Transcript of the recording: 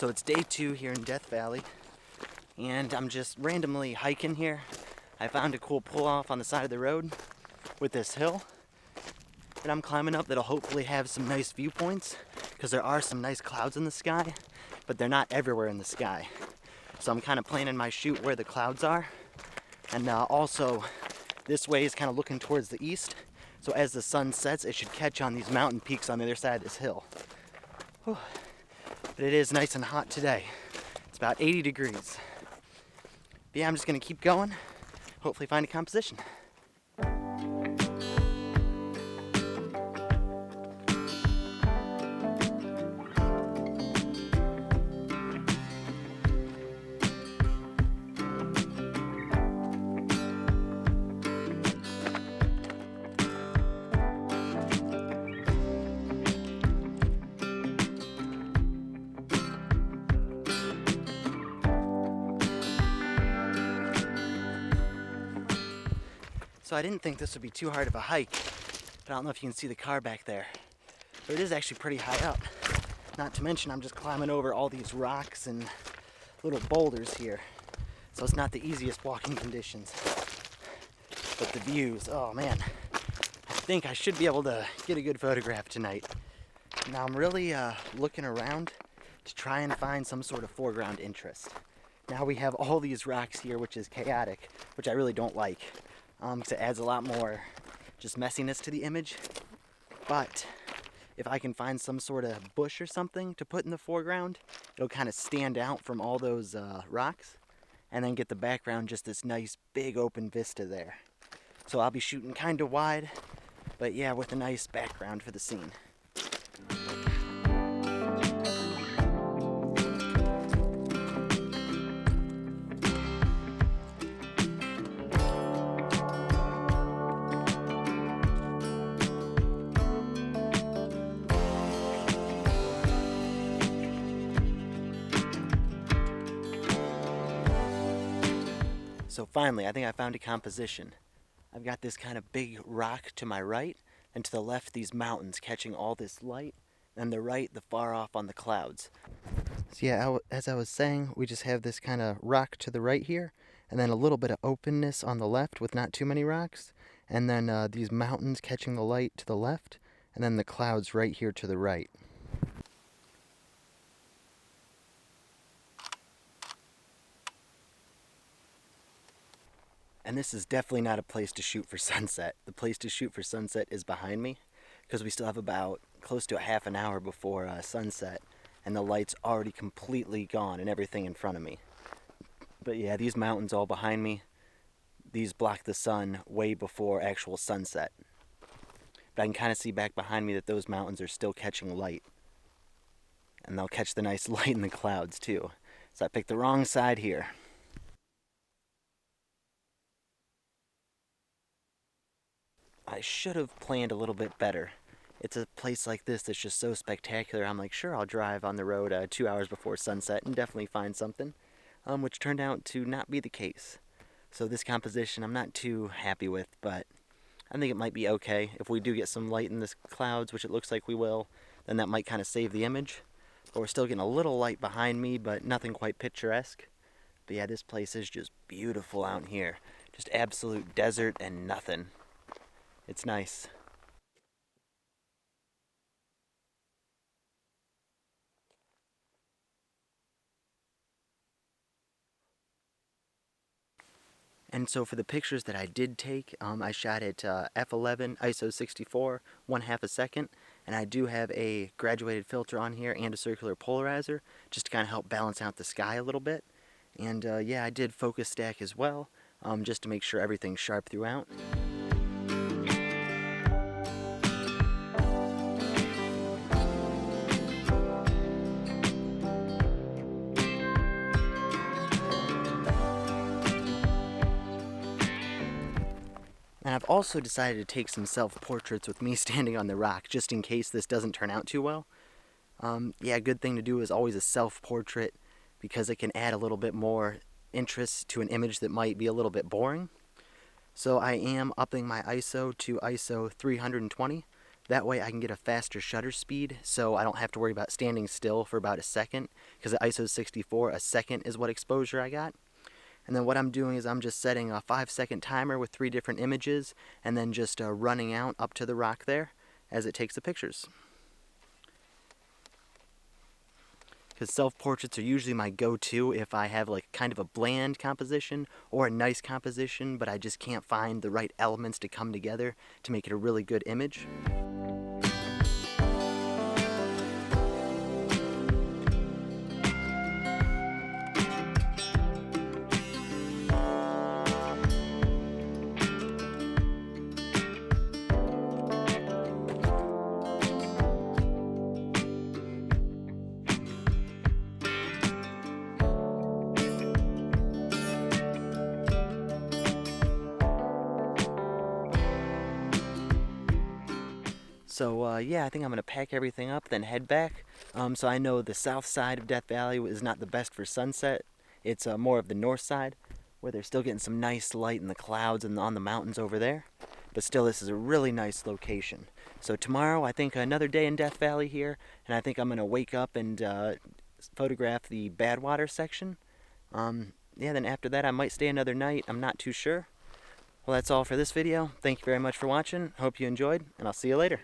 So it's day 2 here in Death Valley, and I'm just randomly hiking here. I found a cool pull-off on the side of the road with this hill that I'm climbing up that'll hopefully have some nice viewpoints, because there are some nice clouds in the sky, but they're not everywhere in the sky. So I'm kind of planning my shoot where the clouds are, and also this way is kind of looking towards the east, so as the sun sets it should catch on these mountain peaks on the other side of this hill. Whew. But it is nice and hot today. It's about 80 degrees. But yeah, I'm just going to keep going, hopefully find a composition. So I didn't think this would be too hard of a hike, but I don't know if you can see the car back there. But it is actually pretty high up. Not to mention I'm just climbing over all these rocks and little boulders here. So it's not the easiest walking conditions. But the views, oh man. I think I should be able to get a good photograph tonight. Now I'm really looking around to try and find some sort of foreground interest. Now we have all these rocks here, which is chaotic, which I really don't like. Because it adds a lot more just messiness to the image. But if I can find some sort of bush or something to put in the foreground, it'll kind of stand out from all those rocks, and then get the background just this nice big open vista there. So I'll be shooting kind of wide, but yeah, with a nice background for the scene. So finally, I think I found a composition. I've got this kind of big rock to my right, and to the left these mountains catching all this light, and the right, the far off on the clouds. So yeah, as I was saying, we just have this kind of rock to the right here, and then a little bit of openness on the left with not too many rocks, and then these mountains catching the light to the left, and then the clouds right here to the right. And this is definitely not a place to shoot for sunset. The place to shoot for sunset is behind me, because we still have about close to a half an hour before sunset, and the light's already completely gone and everything in front of me. But yeah, these mountains all behind me, these block the sun way before actual sunset. But I can kind of see back behind me that those mountains are still catching light. And they'll catch the nice light in the clouds too. So I picked the wrong side here. I should have planned a little bit better. It's a place like this that's just so spectacular. I'm like, sure, I'll drive on the road 2 hours before sunset and definitely find something, which turned out to not be the case. So this composition I'm not too happy with, but I think it might be okay. If we do get some light in the clouds, which it looks like we will, then that might kind of save the image. But we're still getting a little light behind me, but nothing quite picturesque. But yeah, this place is just beautiful out here. Just absolute desert and nothing. It's nice. And so for the pictures that I did take, I shot at f11 ISO 64, 1/2 a second, and I do have a graduated filter on here and a circular polarizer, just to kind of help balance out the sky a little bit. And yeah, I did focus stack as well, just to make sure everything's sharp throughout. And I've also decided to take some self-portraits with me standing on the rock, just in case this doesn't turn out too well. Yeah, a good thing to do is always a self-portrait, because it can add a little bit more interest to an image that might be a little bit boring. So I am upping my ISO to ISO 320. That way I can get a faster shutter speed, so I don't have to worry about standing still for about a second, because at ISO 64, a second is what exposure I got. And then what I'm doing is I'm just setting a 5-second timer with 3 different images, and then just running out up to the rock there as it takes the pictures. Because self-portraits are usually my go-to if I have like kind of a bland composition or a nice composition, but I just can't find the right elements to come together to make it a really good image. So yeah, I think I'm going to pack everything up, then head back. So I know the south side of Death Valley is not the best for sunset. It's more of the north side, where they're still getting some nice light in the clouds and on the mountains over there. But still, this is a really nice location. So tomorrow, I think another day in Death Valley here, and I think I'm going to wake up and photograph the Badwater section. Yeah, then after that, I might stay another night. I'm not too sure. Well, that's all for this video. Thank you very much for watching. Hope you enjoyed, and I'll see you later.